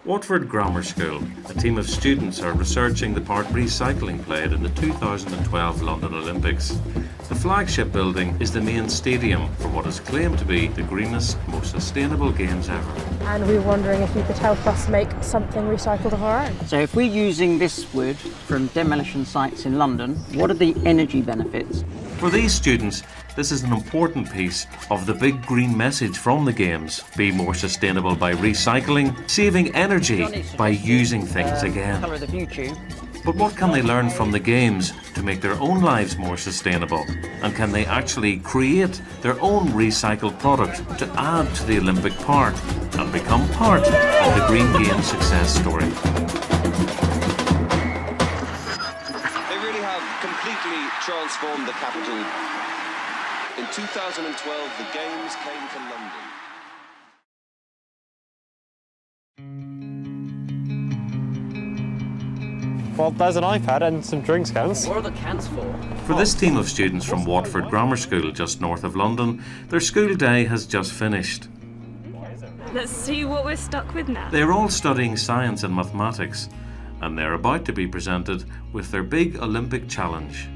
Watford Grammar School, a team of students are researching the part recycling played in the 2012 London Olympics. The flagship building is the main stadium for what is claimed to be the greenest, most sustainable games ever. And we were wondering if you could help us make something recycled of our own. So if we're using this wood from demolition sites in London, what are the energy benefits? For these students, this is an important piece of the big green message from the Games. Be more sustainable by recycling, saving energy by using things again. Colour of the future. But what can they learn from the Games to make their own lives more sustainable? And can they actually create their own recycled product to add to the Olympic part and become part of the Green Games success story? They really have completely transformed the capital. In 2012, the Games came to London. Well, there's an iPad and some drinks cans. What are the cans for? For this team of students from Watford Grammar School, just north of London, their school day has just finished. Let's see what we're stuck with now. They're all studying science and mathematics, and they're about to be presented with their big Olympic challenge.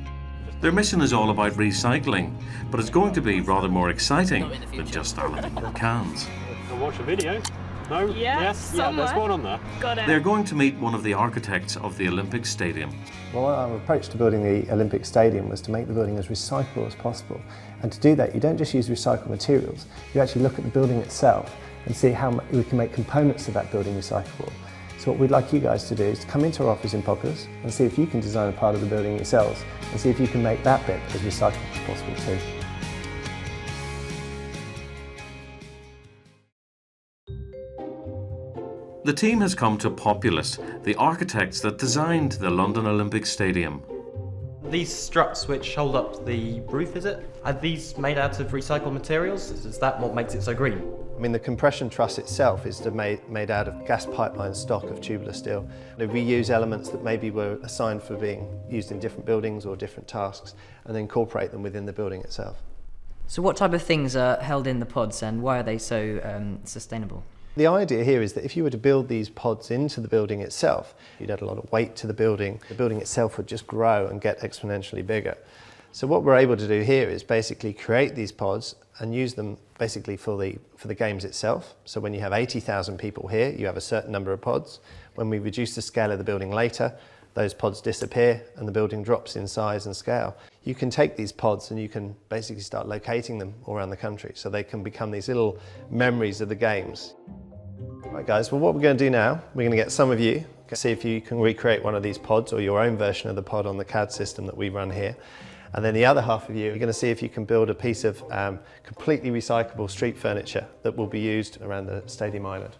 Their mission is all about recycling, but it's going to be rather more exciting than just aluminium cans. I'll watch a video. No? Yeah, yes? Yeah, there's one on there. Got it. They're going to meet one of the architects of the Olympic Stadium. Well, our approach to building the Olympic Stadium was to make the building as recyclable as possible. And to do that, you don't just use recycled materials, you actually look at the building itself and see how we can make components of that building recyclable. So what we'd like you guys to do is to come into our office in Poplar's and see if you can design a part of the building yourselves and see if you can make that bit as recyclable as possible too. The team has come to Populous, the architects that designed the London Olympic Stadium. These struts which hold up the roof, is it? Are these made out of recycled materials? Is that what makes it so green? I mean, the compression truss itself is made out of gas pipeline stock of tubular steel. They reuse elements that maybe were assigned for being used in different buildings or different tasks and then incorporate them within the building itself. So what type of things are held in the pods and why are they so sustainable? The idea here is that if you were to build these pods into the building itself, you'd add a lot of weight to the building itself would just grow and get exponentially bigger. So what we're able to do here is basically create these pods and use them basically for the Games itself. So when you have 80,000 people here, you have a certain number of pods. When we reduce the scale of the building later, those pods disappear and the building drops in size and scale. You can take these pods and you can basically start locating them all around the country so they can become these little memories of the Games. Right guys, well what we're going to do now, we're going to get some of you to see if you can recreate one of these pods or your own version of the pod on the CAD system that we run here. And then the other half of you are going to see if you can build a piece of completely recyclable street furniture that will be used around the Stadium Island.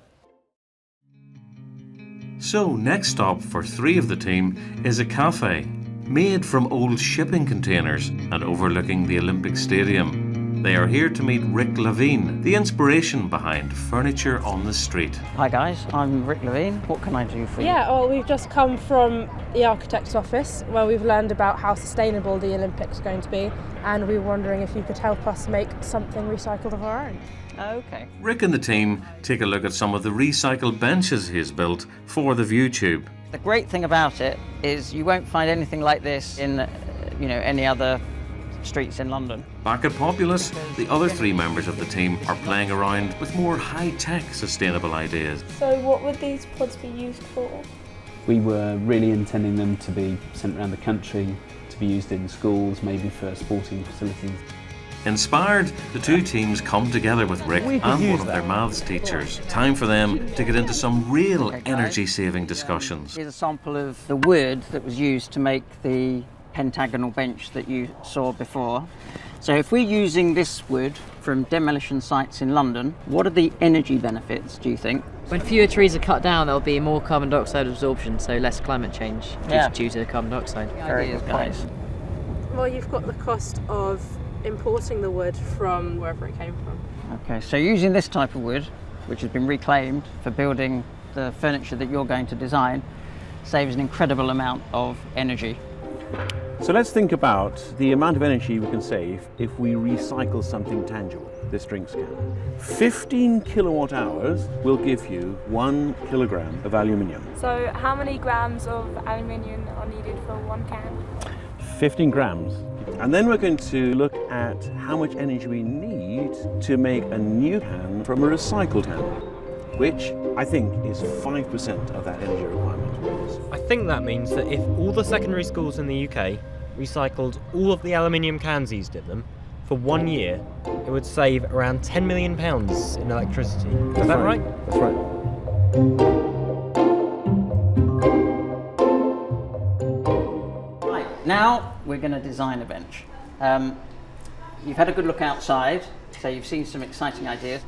So next stop for three of the team is a cafe made from old shipping containers and overlooking the Olympic Stadium. They are here to meet Rick Levine, the inspiration behind Furniture on the Street. Hi guys, I'm Rick Levine. What can I do for you? Yeah, well, we've just come from the architect's office where we've learned about how sustainable the Olympics are going to be, and we were wondering if you could help us make something recycled of our own. Okay. Rick and the team take a look at some of the recycled benches he has built for the ViewTube. The great thing about it is you won't find anything like this in any other streets in London. Back at Populous, the other three members of the team are playing around with more high-tech sustainable ideas. So what would these pods be used for? We were really intending them to be sent around the country, to be used in schools, maybe for sporting facilities. Inspired, the two teams come together with Rick and one of their maths teachers. Time for them to get into some real energy-saving discussions. Here's a sample of the wood that was used to make the pentagonal bench that you saw before. So if we're using this wood from demolition sites in London, what are the energy benefits, do you think? When fewer trees are cut down, there'll be more carbon dioxide absorption, so less climate change due to carbon dioxide. Very good, guys. Well, you've got the cost of importing the wood from wherever it came from. Okay, so using this type of wood, which has been reclaimed for building the furniture that you're going to design, saves an incredible amount of energy. So let's think about the amount of energy we can save if we recycle something tangible. this drinks can. 15 kilowatt hours will give you 1 kilogram of aluminium. So how many grams of aluminium are needed for 1 can? 15 grams. And then we're going to look at how much energy we need to make a new can from a recycled can, which I think is 5% of that energy requirement. I think that means that if all the secondary schools in the UK recycled all of the aluminium cans used in them for 1 year, it would save around £10 million in electricity. Is that right? That's right. Now we're going to design a bench. You've had a good look outside, so you've seen some exciting ideas.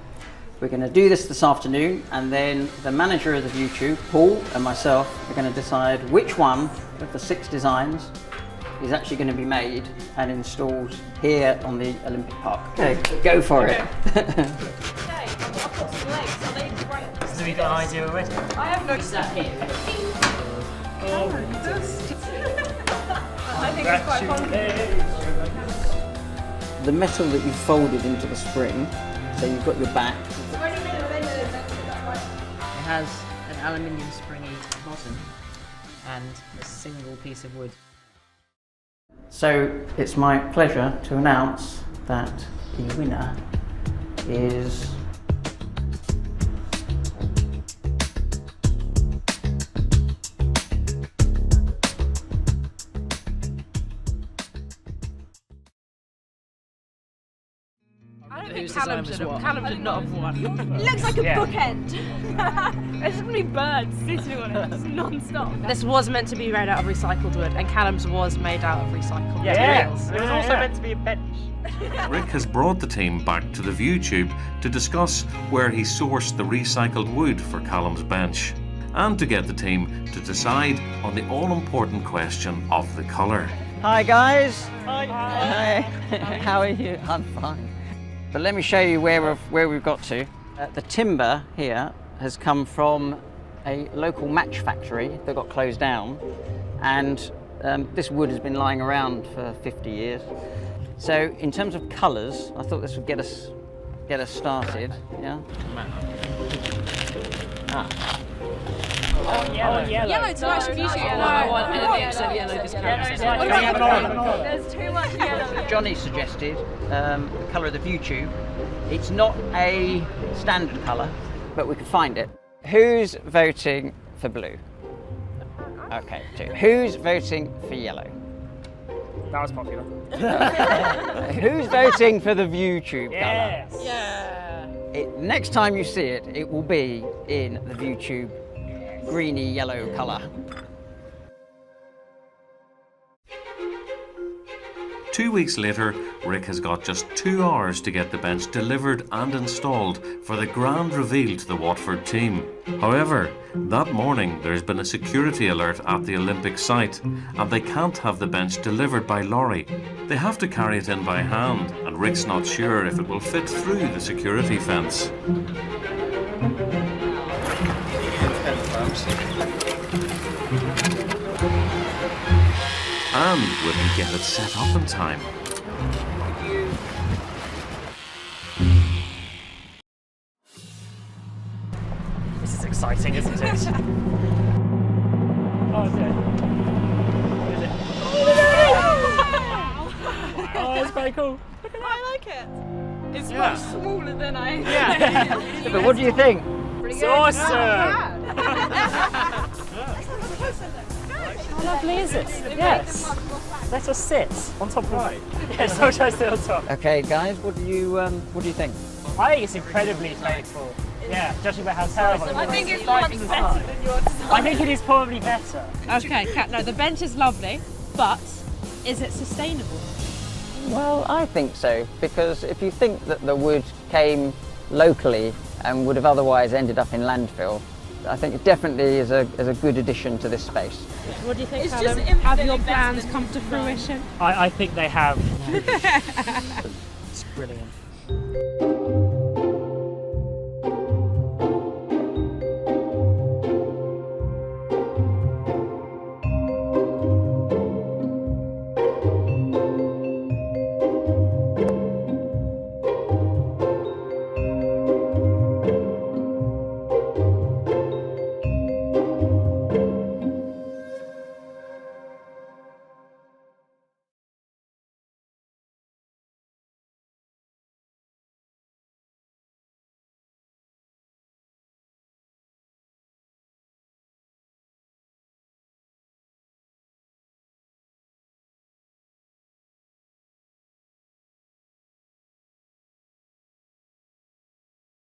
We're going to do this afternoon, and then the manager of the ViewTube, Paul, and myself are going to decide which one of the 6 designs is actually going to be made and installed here on the Olympic Park. Okay, go for it. So we've got an idea already? I have noticed that here. I think it's quite fun. The metal that you've folded into the spring, so you've got your back. It has an aluminium springy bottom and a single piece of wood. So it's my pleasure to announce that the winner is I don't think Callum should not have won. It looks like a bookend. There's just going to be birds sitting on it just non-stop. This was meant to be made out of recycled wood, and Callum's was made out of recycled materials. It was also meant to be a bench. Rick has brought the team back to the ViewTube to discuss where he sourced the recycled wood for Callum's bench, and to get the team to decide on the all-important question of the colour. Hi guys. Hi. Hi. How are you? I'm fine. But let me show you where we've got to. The timber here has come from a local match factory that got closed down, and this wood has been lying around for 50 years. So in terms of colours, I thought this would get us started. Yeah. Yellow to actually use yellow. I want anything except yellow this There's too much yellow. Johnny suggested the colour of the ViewTube. It's not a standard colour, but we could find it. Who's voting for blue? Okay, 2. Who's voting for yellow? That was popular. Who's voting for the ViewTube Yes. colour? Yeah. Next time you see it, it will be in the ViewTube greeny yellow colour. 2 weeks later, Rick has got just 2 hours to get the bench delivered and installed for the grand reveal to the Watford team. However, that morning there's been a security alert at the Olympic site, and they can't have the bench delivered by lorry. They have to carry it in by hand, and Rick's not sure if it will fit through the security fence. And will he get it set up in time? This is exciting, isn't it? Oh, is it? Is it? Oh, it's very cool. Look at that. I like it. It's much smaller than I. Yeah. But what do you think? It's awesome. How lovely is it? Yes. Let us sit on top of it. Yes, I'll try to sit on top. Okay, guys, what do you think? I think it's incredibly playful. Yeah, judging by how terrible it is. I think it's much better than your design. I think it is probably better. Okay, Kat, no, the bench is lovely, but is it sustainable? Well, I think so, because if you think that the wood came locally and would have otherwise ended up in landfill, I think it definitely is a good addition to this space. What do you think, It's Callum? just Have your infinitely plans better come to than fruition? I think they have. It's brilliant.